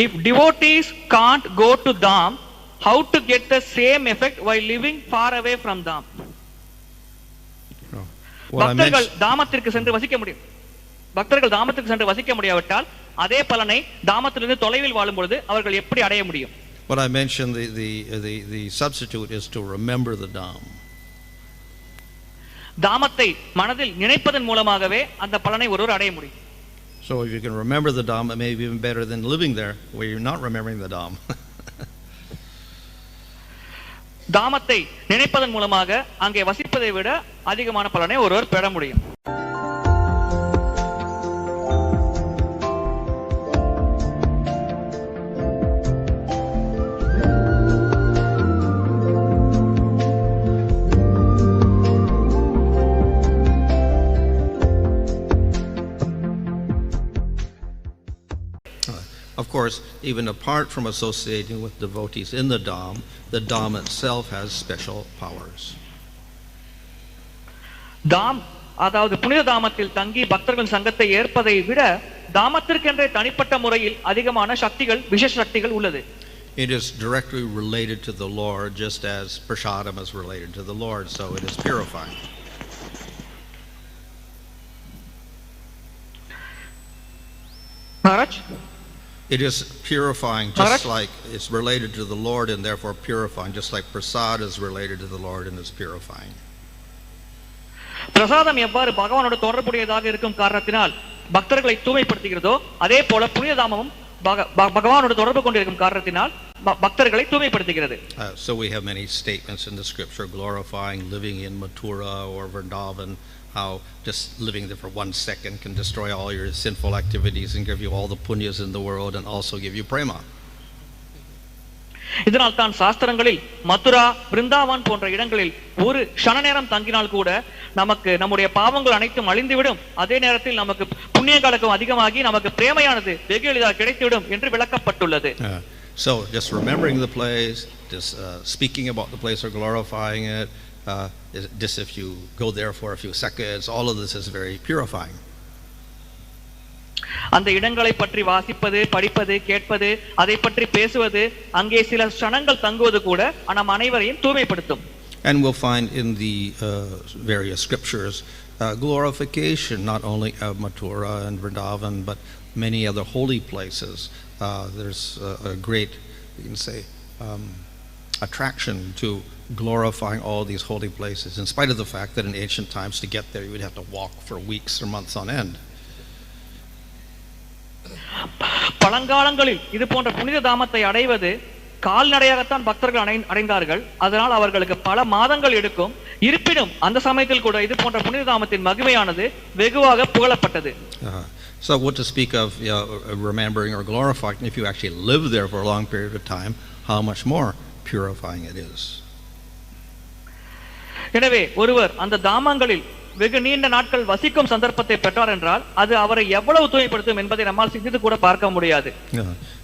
If devotees can't go to Dham, how to get the same effect while living far away from Dham? பக்தர்கள் தாமத்திற்கு சென்று வசிக்க முடியும். பக்தர்கள் தாமத்திற்கு சென்று வசிக்க முடியாவிட்டால் அதே பலனை தாமத்திலிருந்து தொலைவில் வாழும் பொழுது அவர்கள் எப்படி அடைய முடியும்? What I mentioned, the substitute is to remember the Dham. தாமத்தை மனதில் நினைப்பதன் மூலமாகவே அந்த பலனை ஒருவர் அடைய முடியும். So if you can remember the Dham, it may be even better than living there where you're not remembering the Dham. தாமத்தை நினைப்பதன் மூலமாக அங்கே வசிப்பதை விட அதிகமான பலனை ஒருவர் பெற முடியும். Of course, even apart from associating with devotees in the Dham itself has special powers. தாம் அதாவது புனித தாமத்தில் தங்கி பக்தர்கள் சங்கத்தை ஏற்பதை விட தாமத்திற்கென்றே தனிப்பட்ட முறையில் அதிகமான சக்திகள், விசேஷ சக்திகள் உள்ளது. It is directly related to the Lord, just as prasadam is related to the Lord, so it is purifying. Maharaj, it is purifying, just like it's related to the Lord and therefore purifying, just like prasad is related to the Lord and is purifying. பிரசாதம் எவ்வாறு பகவானோட தொடர்புடையதாக இருக்கும் காரணத்தினால் பக்தர்களை தூய்மைப்படுத்துகிறதோ அதே போல புனித தாமமும் பகவானோட தொடர்பு கொண்டிருக்கும் காரணத்தினால் பக்தர்களை தூய்மைப்படுத்துகிறது. So we have many statements in the scripture glorifying living in Mathura or Vrindavan, how just living there for 1 second can destroy all your sinful activities and give you all the punyas in the world and also give you prema. இதனால் தான் சாஸ்திரங்களில் மதுரா, பிருந்தாவன் போன்ற இடங்களில் ஒரு க்ஷண நேரம் தங்கினால் கூட நமக்கு நம்முடைய பாவங்கள் அனைத்தும் அழிந்துவிடும், அதே நேரத்தில் நமக்கு புண்ணியங்களுக்கும் அதிகமாகி நமக்கு பிரேமையானது வெகு எளிதாக கிடைத்துவிடும் என்று விளக்கப்பட்டுள்ளது. So just remembering the place, just speaking about the place or glorifying it, just if you go there for a few seconds, all of this is very purifying. அந்த இடங்களை பற்றி வாசிப்பது, படிப்பது, கேட்பது, அதை பற்றி பேசுவது, அங்கே சில க்ஷணங்கள் தங்குவது கூட நம் அனைவரையும் தூய்மைப்படுத்தும். And we'll find in the various scriptures glorification not only of Mathura and Vrindavan but many other holy places. There's a great, you can say, attraction to glorifying all these holy places, in spite of the fact that in ancient times to get there you would have to walk for weeks or months on end. பழங்காலங்களில் இது போன்ற புனித தாமத்தை அடைவது கால்நடையாகத்தான் பக்தர்கள் அடைந்தார்கள். அதனால் அவர்களுக்கு பல மாதங்கள் எடுக்கும். இருப்பினும் அந்த சமயத்தில் கூட இது போன்ற புனித தாமத்தின் மகிமையானது வெகுவாக புகழப்பட்டது. So what to speak of remembering or glorifying if you actually live there for a long period of time, how much more purifying it is. எனவே ஒருவர் அந்த தாமங்களில் வெகு நீண்ட நாட்கள் வசிக்கும் சந்தர்ப்பத்தை பெற்றார் என்றால் அது அவரை எவ்வளவு தூய்மைப்படுத்தும் என்பதை நம்மால் சிந்தித்து கூட பார்க்க முடியாது.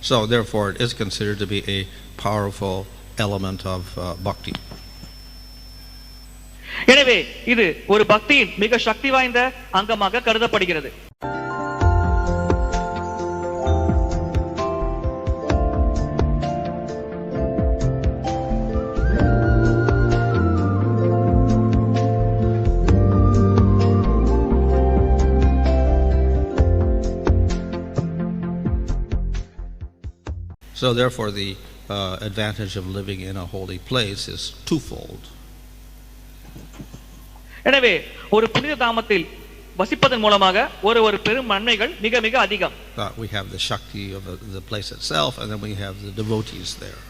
So therefore it is considered to be a powerful element of bhakti. எனவே இது ஒரு பக்தியின் மிக சக்தி வாய்ந்த அங்கமாக கருதப்படுகிறது. So therefore the advantage of living in a holy place is twofold. எனவே ஒரு புனித தாமத்தில் வசிப்பதன் மூலமாக ஒரு பெரும் நன்மைகள் மிக மிக அதிகம். We have the shakti of the place itself and then we have the devotees there.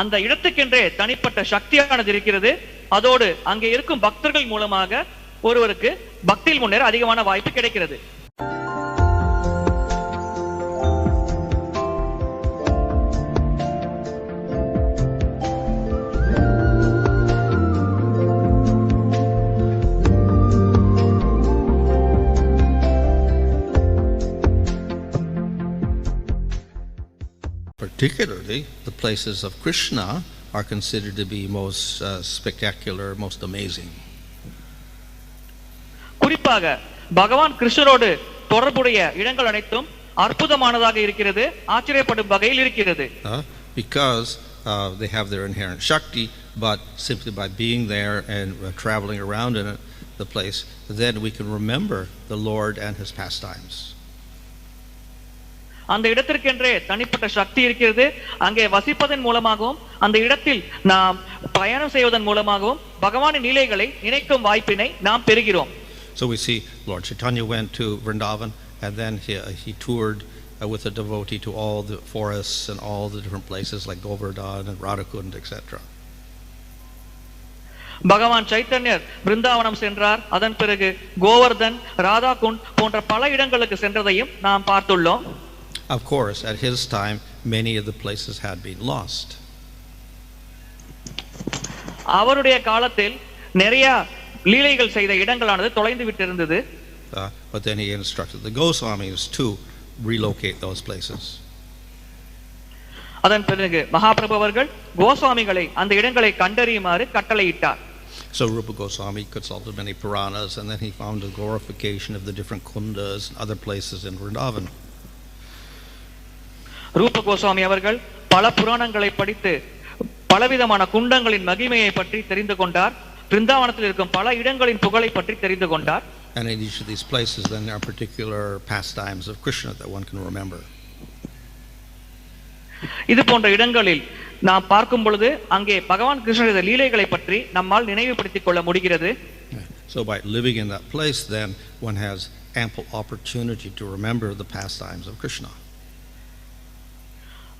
அந்த இடத்துக்கென்றே தனிப்பட்ட சக்தியானது இருக்கிறது. அதோடு அங்கே இருக்கும் பக்தர்கள் மூலமாக ஒருவருக்கு பக்தியில் முன்னேற அதிகமான வாய்ப்பு கிடைக்கிறது. Particularly, the places of Krishna are considered to be most spectacular, most amazing. குறிப்பாக பகவான் கிருஷ்ணரோடு தொடர்புடைய இடங்கள் அனைத்தும் அற்புதமானதாக இருக்கிறது, ஆச்சரியப்படும் வகையில் இருக்கிறது. Because they have their inherent Shakti, but simply by being there and traveling around in the place, then we can remember the Lord and his pastimes. அந்த இடத்திற்கென்றே தனிப்பட்ட சக்தி இருக்கிறது. அங்கே வசிப்பதன் மூலமாகவும் அந்த இடத்தில் நாம் பயணம் செய்வதன் மூலமாகவும் பகவானின் லீலைகளை நினைக்கும் வாய்ப்பினை நாம் பெறுகிறோம். So we see Lord Chaitanya went to Vrindavan, and then he toured with a devotee to all the forests and all the different places like Govardhan and Radhakund, etc. பகவான் சைத்தன்யர் பிருந்தாவனம் சென்றார். அதன் பிறகு கோவர்தன், ராதாகுண்ட் போன்ற பல இடங்களுக்கு சென்றதையும் நாம் பார்த்துள்ளோம். Of course, at his time, many of the places had been lost. அவருடைய காலத்தில் நிறைய லீலைகள் செய்த இடங்களானது தொலைந்து விட்டிருந்தது. But then he instructed the Goswamis to relocate those places. அதன் பிறகு மகாபிரபு அவர்கள் கோஸ்வாமிகளை அந்த இடங்களை கண்டறியுமாறு கட்டளையிட்டார். So Rupa Goswami consulted many Puranas, and then he found a glorification of the different kundas and other places in Vrindavan. ரூப கோஸ்வாமி அவர்கள் பல புராணங்களை படித்து பலவிதமான குண்டங்களின் மகிமையை பற்றி தெரிந்து கொண்டார். பிருந்தாவனத்தில் இருக்கும் பல இடங்களின் புகழை பற்றி தெரிந்து கொண்டார். And in each of these places then there are particular pastimes of Krishna that one can remember. இது போன்ற இடங்களில் நாம் பார்க்கும் பொழுது அங்கே பகவான் கிருஷ்ணரின் லீலைகளை பற்றி நம்மால் நினைவுபடுத்திக் கொள்ள முடிகிறது. So by living in that place then one has ample opportunity to remember the pastimes of Krishna.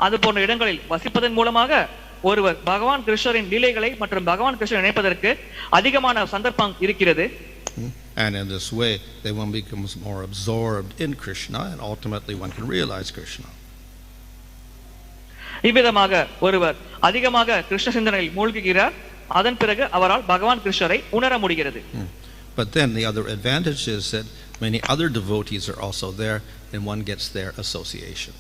அது போன்ற இடங்களில் வசிப்பதன் மூலமாக ஒருவர் பகவான் கிருஷ்ணரின் லீலைகளை மற்றும் பகவான் கிருஷ்ணரை நினைப்பதற்கு அதிகமான சந்தர்ப்பம் இருக்கிறது. And in this way then one becomes more absorbed in Krishna, and ultimately one can realize Krishna. இவ்விதமாக ஒருவர் அதிகமாக கிருஷ்ண சிந்தனையில் மூழ்குகிறார். அதன் பிறகு அவரால் பகவான் கிருஷ்ணரை உணர முடிகிறது. But then the other advantage is that many other devotees are also there, and one gets their association.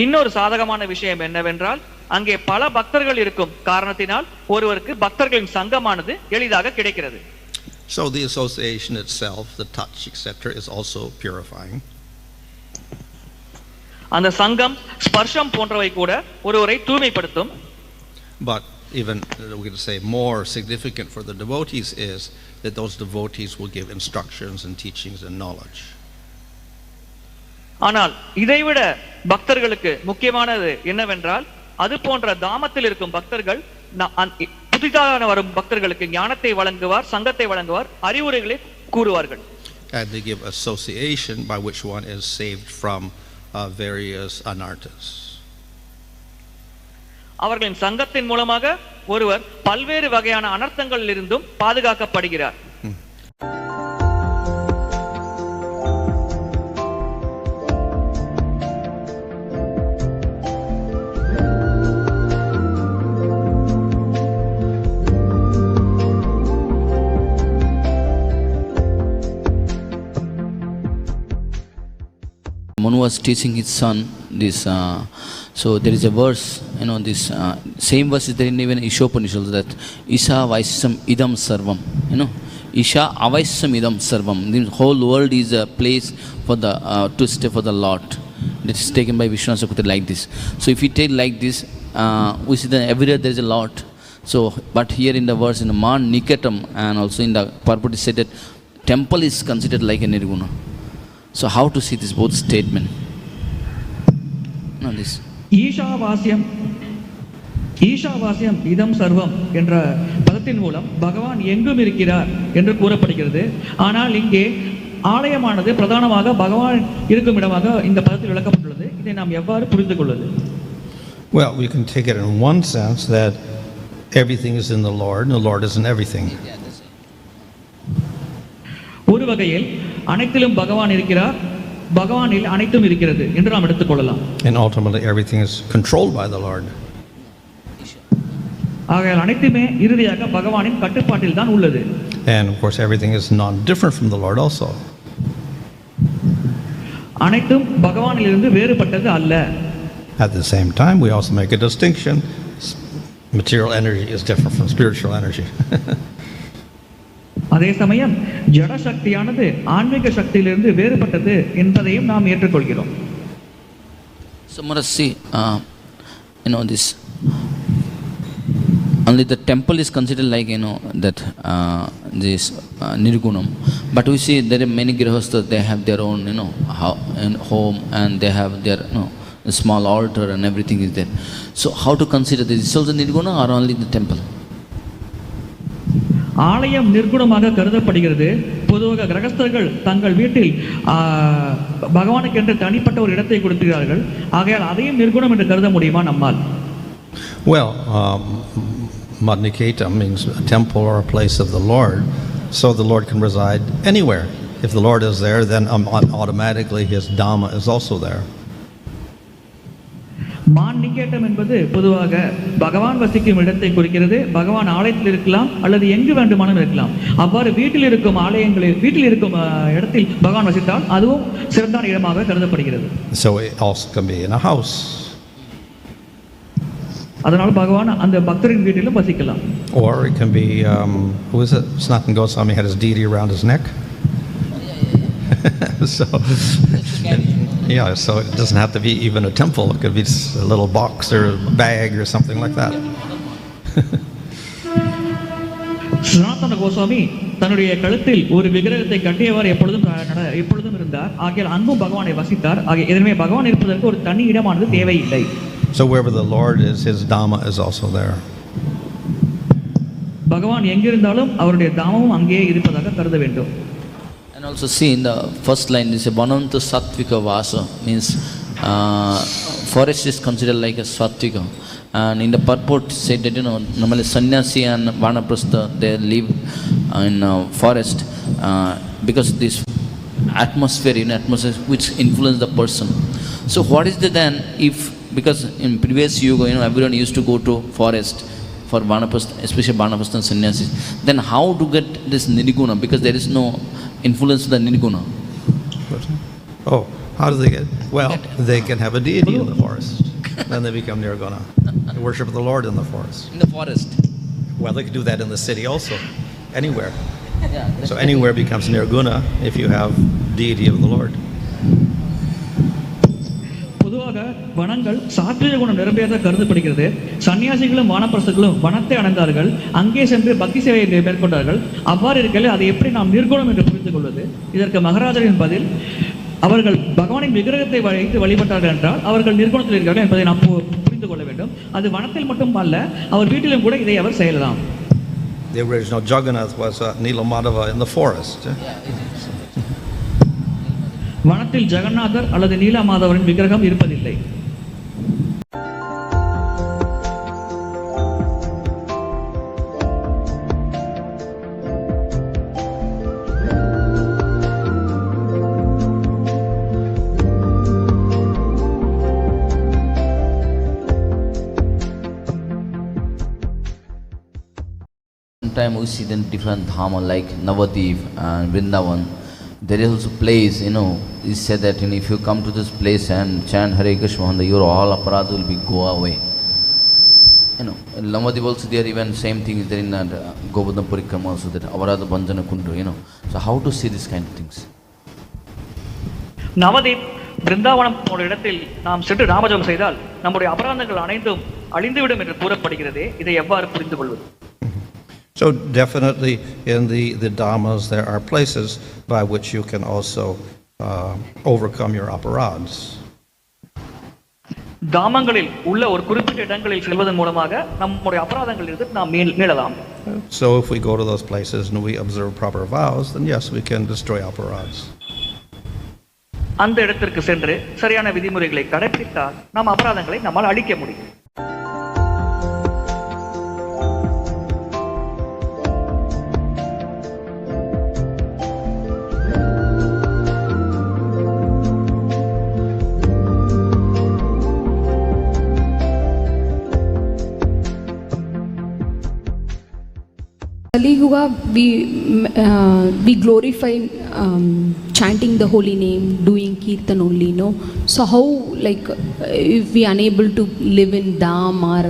இன்னொரு சாதகமான விஷயம் என்னவென்றால் அங்கே பல பக்தர்கள் இருக்கும் காரணத்தினால் ஒருவருக்கு பக்தர்களின் சங்கமானது எளிதாக கிடைக்கிறது. So the association itself, the touch, etc., is also purifying. அந்த சங்கம், ஸ்பர்ஷம் போன்றவை கூட ஒருவரை தூய்மைப்படுத்தும். But even we could say more significant for the devotees is that those devotees will give instructions and teachings and knowledge. ஆனால் இதைவிட பக்தர்களுக்கு முக்கியமானது என்னவென்றால் அது போன்ற தாமத்தில் இருக்கும் பக்தர்கள் புதிதாக வரும் பக்தர்களுக்கு ஞானத்தை வழங்குவார், சங்கத்தை வழங்குவார், அறிவுரைகளை கூறுவார்கள். And they give association by which one is saved from various anarthas. அவர்களின் சங்கத்தின் மூலமாக ஒருவர் பல்வேறு வகையான அனர்த்தங்களில் இருந்தும் பாதுகாக்கப்படுகிறார். Manu was teaching his son this, so there is a verse, this same verse is there in even Ishopanishad, that Isha Vaisam Idam Sarvam, Isha Avaisam Idam Sarvam. The whole world is a place for the to stay for the Lord. It is taken by Vishnu Sakuta like this. So if we take like this, we see that everywhere there is a Lord. So, but here in the verse in the Man Niketam, and also in the purport is said that temple is considered like a nirguna. So how to see this both statement? No, this. ஈஷாவாஸ்யம் இதம் சர்வம் என்ற பதத்தின் மூலம் பகவான் எங்கும் இருக்கிறார் என்று கூறப்படுகிறது. ஆனால் இங்கே ஆலயமானது பிரதானமாக பகவான் இருக்கும் இடமாக இந்த பதத்தில் விளக்கப்பட்டுள்ளது. இதை நாம் எவ்வாறு புரிந்து கொள்வது? Well, we can take it in one sense that everything is in the Lord and the Lord is in everything. ஒரு வகையில் அனைத்திலும் பகவான் இருக்கிறார், பகவானில் அனைத்தும் இருக்கிறது என்று நாம் எடுத்துக்கொள்ளலாம். And ultimately everything is controlled by the Lord. ஆகையால் அனைத்துமே இறுதியாக பகவானின் கட்டுப்பாட்டில் தான் உள்ளது. And of course everything is not different from the Lord also. அனைத்தும் பகவானிலிருந்து வேறுபட்டது அல்ல. At the same time we also make a distinction. Material energy is different from spiritual energy. அதே சமயம் ஜட சக்தியானது ஆன்மீக சக்தியிலிருந்து வேறுபட்டது என்பதையும் நாம் ஏற்றுக்கொள்கிறோம். So let us see, this only the temple is considered like that this nirgunam, but we see there are many grihasthas, they have their own home, and they have their a small altar and everything is there. So how to consider this? Is also nirguna or only the temple? ஆலயம் நிர்குணமாக கருதப்படுகிறது. பொதுவாக கிரகஸ்தர்கள் தங்கள் வீட்டில் பகவானுக்கு என்று தனிப்பட்ட ஒரு இடத்தை கொடுக்கிறார்கள். ஆகையால் அதையும் நிர்குணம் என்று கருத முடியுமா நம்மால்? Well, Madniketam means a temple or a place of the Lord, so the Lord can reside anywhere. If the Lord is there, then automatically his Dhamma is also there. மான்னிகேட்டம் என்பது பொதுவாக பகவான் வசிக்கும் இடத்தை குறிக்கிறது. பகவான் ஆலயத்தில் இருக்கலாம் அல்லது எங்கு வேண்டுமானாலும் இருக்கலாம். அவ்வாறு வீட்டில் இருக்கும் இடத்தில் பகவான் வசித்தால் அதுவும் சிறந்தான இடமாக கருதப்படுகிறது. So it also can be in a house. அதனால் பகவான் அந்த பக்தரின் வீட்டிலும் வசிக்கலாம். Or it can be who is it? Sanatana Goswami had his deity around his neck. So yeah, so it doesn't have to be even a temple. It could be just a little box or a bag or something like that. சனாதன கோஸ்வாமி தன்னுடைய கழுத்தில் ஒரு விக்கிரகத்தை கட்டியவர் எப்பொழுதும் இருந்தார். ஆகையால் அன்பும் பகவானை வசித்தார். ஆகிய எதிலுமே பகவான் இருப்பதற்கு ஒரு தனி இடமானது தேவையில்லை. So wherever the Lord is, his Dhamma is also there. பகவான் எங்கிருந்தாலும் அவருடைய தாமமும் அங்கே இருப்பதாக கருத வேண்டும். And also see in the first line, this is Bananta Sattvika Vasa, means forest is considered like a Sattvika. And in the purport said that normally sannyasi and vanaprastha, they live in forest because this atmosphere which influence the person. So what is the then if, because in previous yuga everyone used to go to forest for vanaprastha, especially vanaprastha and sannyasis, then how to get this nirguna, because there is no influence of the nirguna. Oh, how do they get? Well, they can have a deity in the forest. Then they become nirguna. They worship the Lord in the forest. In the forest. Well, they can do that in the city also, anywhere. So anywhere becomes nirguna if you have deity of the Lord. பொதுவாக வனங்கள் சாத்விக குணம் நிரம்பியதாக கருதப்படுகிறது. சன்னியாசிகளும் வானப்பிரஸ்தர்களும் வனத்தை அடைந்தார்கள், அங்கே சென்று பக்தி சேவையை மேற்கொண்டார்கள். அவ்வாறு இருக்கையில் அதை எப்படி நாம் நிர்குணம் என்று புரிந்து கொள்வது? இதற்கு மகாராஜரின் பதில், அவர்கள் பகவானின் விக்கிரகத்தை வைத்து வழிபட்டார்கள் என்றால் அவர்கள் நிர்குணத்தில் இருக்கிறார்கள் என்பதை நாம் புரிந்து கொள்ள வேண்டும். அது வனத்தில் மட்டும் அல்ல, அவர் வீட்டிலும் கூட இதை அவர் செய்யலாம். The original Jagannath was Nilamadava in the forest. வனத்தில் ஜெகநாதர் அல்லது நீலமாதவரின் விக்கிரகம் இருப்பதில்லை. Sometimes we see then different dhama like Navadip and Vrindavan. There is also place, it said that if you come to this place and chant Hare Krishna, your all aparadha will be go away. In Navadip also there even same thing is there in Govardhan Parikrama also, that aparadha bandhana kundu, So how to see these kind of things? Navdeep Brindavanam போன்ற இடத்தில் நாம் சென்று ராமஜபம் செய்தால் நம்முடைய அபராதங்கள் அனைத்தும் அழிந்துவிடும் என்று கூறப்படுகிறது. இதை எவ்வாறு புரிந்து கொள்வது? So definitely in the dhammas there are places by which you can also overcome your aparadhas. தாமங்களில் உள்ள ஒரு குறிப்பிட்ட இடங்களில் செல்வதன் மூலமாக நம்முடைய அபராதங்களில் இருந்து நாம் மீளலாம். So if we go to those places and we observe proper vows, then yes, we can destroy aparadhas. அந்த இடத்திற்கு சென்று சரியான விதிமுறைகளை கடைபிடித்தால் நாம் அபராதங்களை நம்மால் அழிக்க முடியும். Kali Yuga, we glorify chanting the holy name, doing kirtan only, no? So how, if we unable to live in Dham or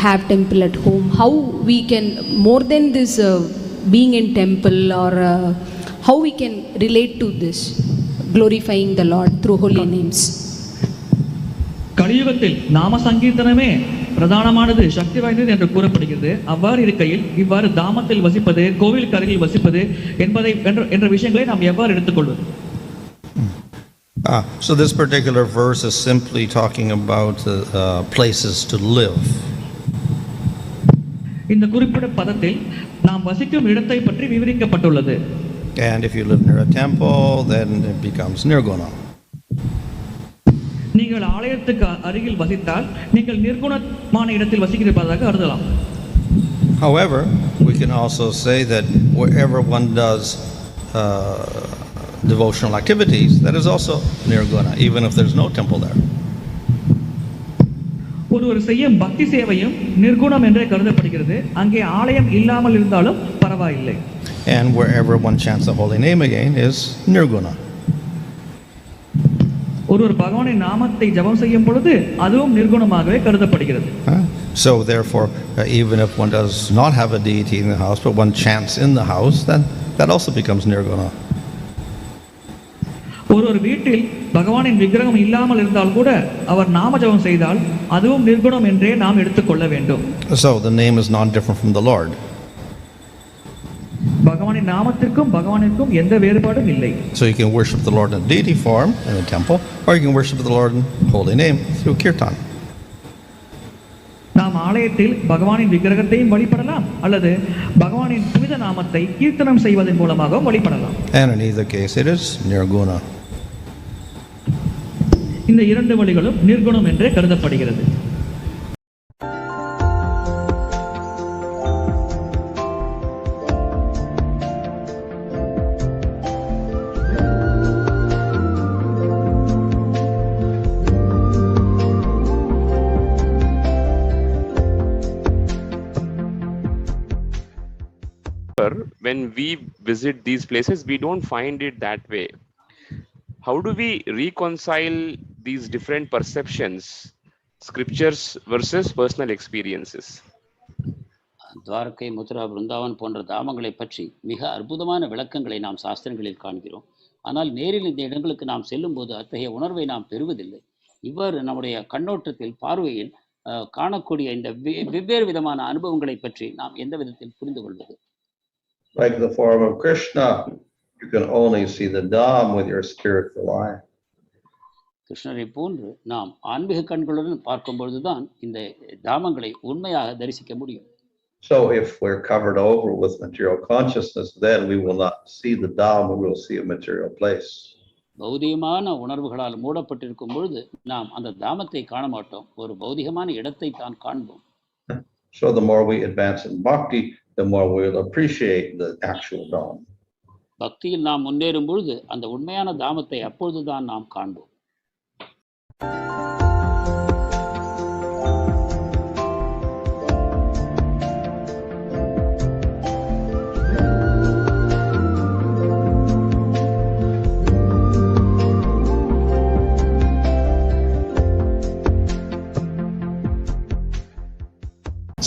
have temple at home, how we can, more than this being in temple, or how we can relate to this glorifying the Lord through holy names? கலியுகத்தில் நாம சங்கீர்த்தனமே பிரதானமானது சக்தி வாய்ந்தது என்று கூறப்படுகிறது. அவ்வாறு இருக்கையில் இவ்வாறு தாமத்தில் வசிப்பது, கோவில் கரையில் வசிப்பது என்பதை என்ற விஷயங்களை நாம் எவ்வாறு எடுத்துக்கொள்வது? So this particular verse is simply talking about places to live. இந்த குறிப்பிட்ட பதத்தில் நாம் வசிக்கும் இடத்தை பற்றி விவரிக்கப்பட்டுள்ளது. And if you live near a temple, then it becomes nirguna. நீங்கள் ஆலயத்துக்கு அருகில் வசித்தால் நீங்கள் நிர்குணமான இடத்தில் வசிக்கிறதாக கருதலாம். However, we can also say that wherever one does devotional activities, that is also nirguna, even if there's no temple there. ஒருவர் செய்யும் பக்தி சேவையும் நிர்குணம் என்றே கருதப்படுகிறது, அங்கே ஆலயம் இல்லாமல் இருந்தாலும் பரவாயில்லை. And wherever one chants the holy name again is nirguna. ஒருவர் பகவானின் நாமத்தை ஜபம் செய்யும் பொழுது அதுவும் நிர்குணமாகவே கருதப்படுகிறது. So therefore, even if one does not have a deity in the house, but one chants in the house, then that also becomes nirguna. ஒருவர் வீட்டில் பகவானின் விக்கிரகம் இல்லாமல் இருந்தால் கூட அவர் நாம ஜபம் செய்தால் அதுவும் நிர்குணம் என்றே நாம் எடுத்துக்கொள்ள வேண்டும். So the name is not different from the Lord. பகவானின் நாமத்திற்கும் பகவானிற்கும் எந்த வேறுபாடும் இல்லை. So you can worship the Lord in deity form in the temple, or you can worship the Lord in holy name through kirtan. நாம் ஆலயத்தில் பகவானின் விக்கிரகத்தையும் வழிபடலாம், அல்லது பகவானின் புனித நாமத்தை கீர்த்தனம் செய்வதன் மூலமாக வழிபடலாம். And in either case it is nirguna. இந்த இரண்டு வழிகளும் நிர்குணம் என்றே கருதப்படுகிறது. When we visit these places, we don't find it that way. How do we reconcile these different perceptions, scriptures versus personal experiences? Dwarka, Mathura, Brindavan போன்ற தாமங்களை பற்றி மிக அற்புதமான விளக்கங்களை நாம் சாஸ்திரங்களில் காண்கிறோம். ஆனால் நேரில் இந்த இடங்களுக்கு நாம் செல்லும் போது அத்தகைய உணர்வை நாம் பெறுவதில்லை. இவ்வாறு நம்முடைய கண்ணோட்டத்தில், பார்வையில் காணக்கூடிய இந்த வெவ்வேறு விதமான அனுபவங்களை பற்றி நாம் எந்த விதத்தில் புரிந்து கொள்வது? Like the form of Krishna, you can only see the Dham with your spiritual eye. கிருஷ்ணரை போன்று நாம் ஆன்மீக கண்களுடன் பார்க்கும் பொழுதுதான் இந்த தாமங்களை உண்மையாக தரிசிக்க முடியும். So if we're covered over with material consciousness, then we will not see the Dham, we will see a material place. பௌதிகமான உணர்வுகளால் மூடப்பட்டிருக்கும் பொழுது நாம் அந்த தாமத்தை காண மாட்டோம், ஒரு பௌதிகமான இடத்தை தான் காண்போம். So the more we advance in bhakti, the more we will appreciate the actual Dham. பக்தியில் நாம் முன்னேறும் பொழுது அந்த உண்மையான தாமத்தை அப்பொழுதுதான் நாம் காண்போம்.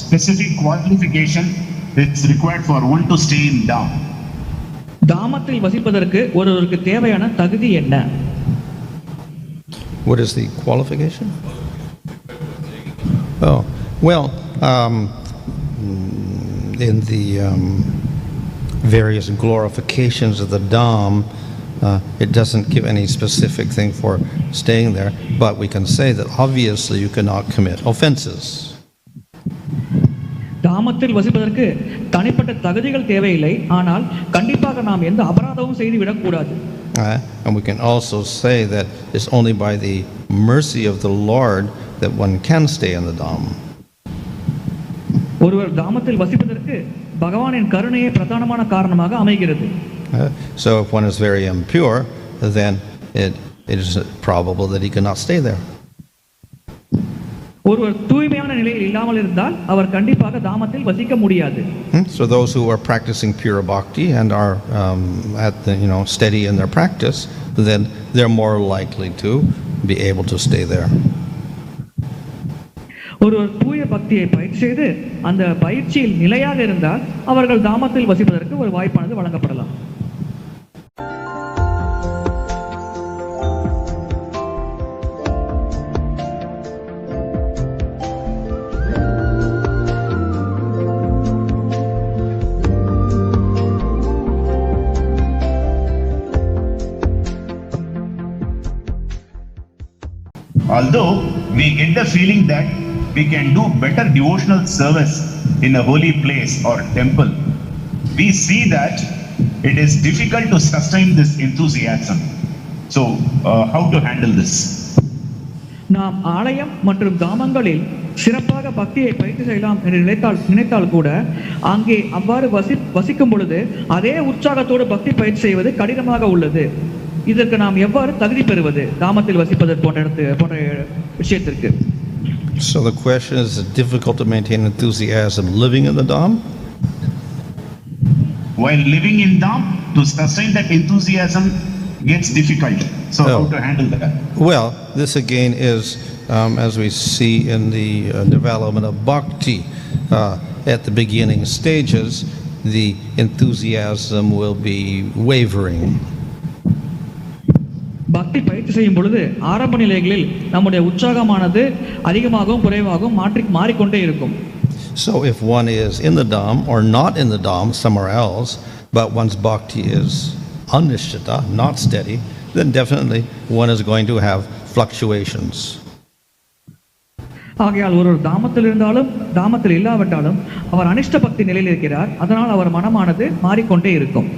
Specific qualification is required for one to stay in Dham. தாமத்தில் வசிப்பதற்கு ஒருவருக்கு தேவையான தகுதி என்ன? What is the qualification? Oh, well, in the various glorifications of the Dham, it doesn't give any specific thing for staying there, but we can say that obviously you cannot commit offenses. தாமத்தில் வசிப்பதற்கு தனிப்பட்ட தகுதிகள் தேவையில்லை, ஆனால் கண்டிப்பாக நாம் எந்த அபராதமும் செய்து விடக்கூடாது. And we can also say that it's only by the mercy of the Lord that one can stay in the Dham. ஒருவர் தாமத்தில் வசிப்பதற்கு பகவானின் கருணையே பிரதானமான காரணமாக அமைகிறது. So if one is very impure, then it is probable that he cannot stay there. ஒருவர் தூய்மையான நிலையில் இல்லாமல் இருந்தால் அவர் கண்டிப்பாக தாமத்தில் வசிக்க முடியாது. So those who are practicing pure bhakti and are at the steady in their practice, then they're more likely to be able to stay there. ஒருவர் தூய பக்தியை பயிற்சி செய்து அந்த பயிற்சியில் நிலையாக இருந்தால் அவர்கள் தாமத்தில் வசிப்பதற்கு ஒரு வாய்ப்பானது வழங்கப்படலாம். Although we get the feeling that we can do better devotional service in a holy place or temple, we see that it is difficult to sustain this enthusiasm. So, how to handle this? நாம் ஆலயம் மற்றும் தாமங்களில் சிறப்பாக பக்தியை பயிற்சி செய்யலாம் என்று நினைத்தால் கூட அங்கே அவ்வாறு வசிக்கும் பொழுது அதே உற்சாகத்தோடு பக்தி பயிற்சி செய்வது கடினமாக உள்ளது. இதற்கு நாம் எவ்வாறு தகுதி பெறுவது தாமத்தில் வசிப்பது போன்ற விஷயத்திற்கு? So the question is, it difficult to maintain enthusiasm living in the Dham? While living in Dham, to sustain that enthusiasm gets difficult. So how to handle that? Well, this again is, as we see in the development of bhakti, at the beginning stages, the enthusiasm will be wavering. பக்தி பயிற்சி செய்யும் பொழுது ஆரம்ப நிலைகளில் நம்முடைய உற்சாகமானது அதிகமாகவும் குறைவாகவும் மாறிக்கொண்டே இருக்கும். So if one is in the Dham or not in the Dham somewhere else, but one's bhakti is anishtita, not steady, then definitely one is going to have fluctuations. ஆகையால் ஒரு தாமத்தில் இருந்தாலும் தாமத்தில் இல்லாவிட்டாலும் அவர் அனிஷ்ட பக்தி நிலையில் இருக்கிறார். அதனால் அவர் மனமானது மாறிக்கொண்டே இருக்கும்.